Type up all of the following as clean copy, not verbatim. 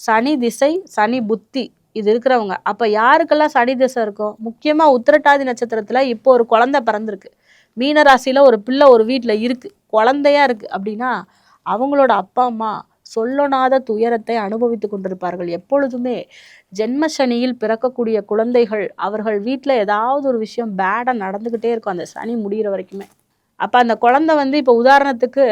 சனி திசை, சனி புத்தி இது இருக்கிறவங்க. அப்போ யாருக்கெல்லாம் சனி திசை இருக்கும்? முக்கியமாக உத்திரட்டாதி நட்சத்திரத்தில் இப்போ ஒரு குழந்தை பிறந்திருக்கு, மீனராசியில் ஒரு பிள்ளை ஒரு வீட்டில் இருக்குது, குழந்தையா இருக்குது அப்படின்னா அவங்களோட அப்பா அம்மா சொல்லொணாத துயரத்தை அனுபவித்து கொண்டிருப்பார்கள். எப்பொழுதுமே ஜென்ம சனியில் பிறக்கக்கூடிய குழந்தைகள் அவர்கள் வீட்டில் ஏதாவது ஒரு விஷயம் பேடாக நடந்துக்கிட்டே இருக்கும் அந்த சனி முடிகிற வரைக்குமே. அப்போ அந்த குழந்தை வந்து இப்போ உதாரணத்துக்கு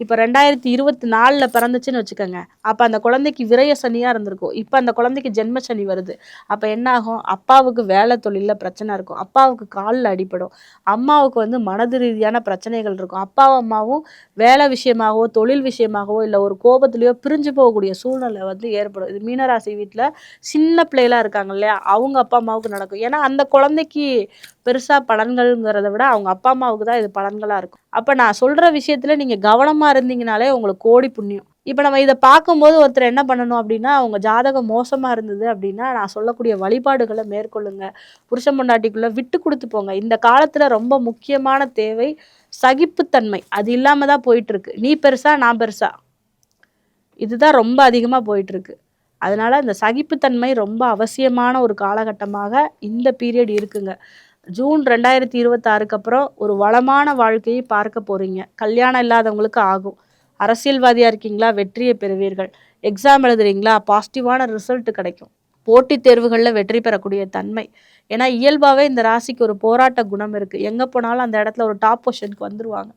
இப்போ 2024 பிறந்துச்சுன்னு வச்சுக்கோங்க. அப்போ அந்த குழந்தைக்கு விரய சனியாக இருந்திருக்கும். இப்போ அந்த குழந்தைக்கு ஜென்ம சனி வருது. அப்போ என்ன ஆகும்? அப்பாவுக்கு வேலை தொழிலில் பிரச்சனை இருக்கும், அப்பாவுக்கு காலில் அடிபடும், அம்மாவுக்கு வந்து மனது ரீதியான பிரச்சனைகள் இருக்கும், அப்பாவும் அம்மாவும் வேலை விஷயமாகவோ தொழில் விஷயமாகவோ இல்லை ஒரு கோபத்துலேயோ பிரிஞ்சு போகக்கூடிய சூழ்நிலை வந்து ஏற்படும். இது மீனராசி வீட்டில் சின்ன பிள்ளைகளாக இருக்காங்க இல்லையா, அவங்க அப்பா அம்மாவுக்கு நடக்கும். ஏன்னா அந்த குழந்தைக்கு பெருசாக பலன்கள்ங்கிறத விட அவங்க அப்பா அம்மாவுக்கு தான் இது பலன்களாக இருக்கும். அப்போ நான் சொல்கிற விஷயத்தில் நீங்கள் கவனமாக இருந்தீங்கனாலே உங்களுக்கு கோடி புண்ணியம். இப்போ நம்ம இதை பார்க்கும்போது ஒருத்தர் என்ன பண்ணணும் அப்படின்னா, அவங்க ஜாதகம் மோசமாக இருந்தது அப்படின்னா நான் சொல்லக்கூடிய வழிபாடுகளை மேற்கொள்ளுங்க. புருஷன் பொண்டாட்டிக்குள்ளே விட்டு கொடுத்து போங்க. இந்த காலத்தில் ரொம்ப முக்கியமான தேவை சகிப்புத்தன்மை. அது இல்லாமல் தான் போயிட்டுருக்கு. நீ பெருசா நான் பெருசா இதுதான் ரொம்ப அதிகமாக போயிட்டுருக்கு. அதனால் இந்த சகிப்புத்தன்மை ரொம்ப அவசியமான ஒரு காலகட்டமாக இந்த பீரியட் இருக்குங்க. ஜூன் 2026க்கு அப்புறம் ஒரு வளமான வாழ்க்கையை பார்க்க போகிறீங்க. கல்யாணம் இல்லாதவங்களுக்கு ஆகும். அரசியல்வாதியாக இருக்கீங்களா, வெற்றியை பெறுவீர்கள். எக்ஸாம் எழுதுறீங்களா, பாசிட்டிவான ரிசல்ட் கிடைக்கும். போட்டித் தேர்வுகளில் வெற்றி பெறக்கூடிய தன்மை. ஏன்னா இயல்பாகவே இந்த ராசிக்கு ஒரு போராட்ட குணம் இருக்குது. எங்கே போனாலும் அந்த இடத்துல ஒரு டாப் பொசிஷனுக்கு வந்துடுவாங்க.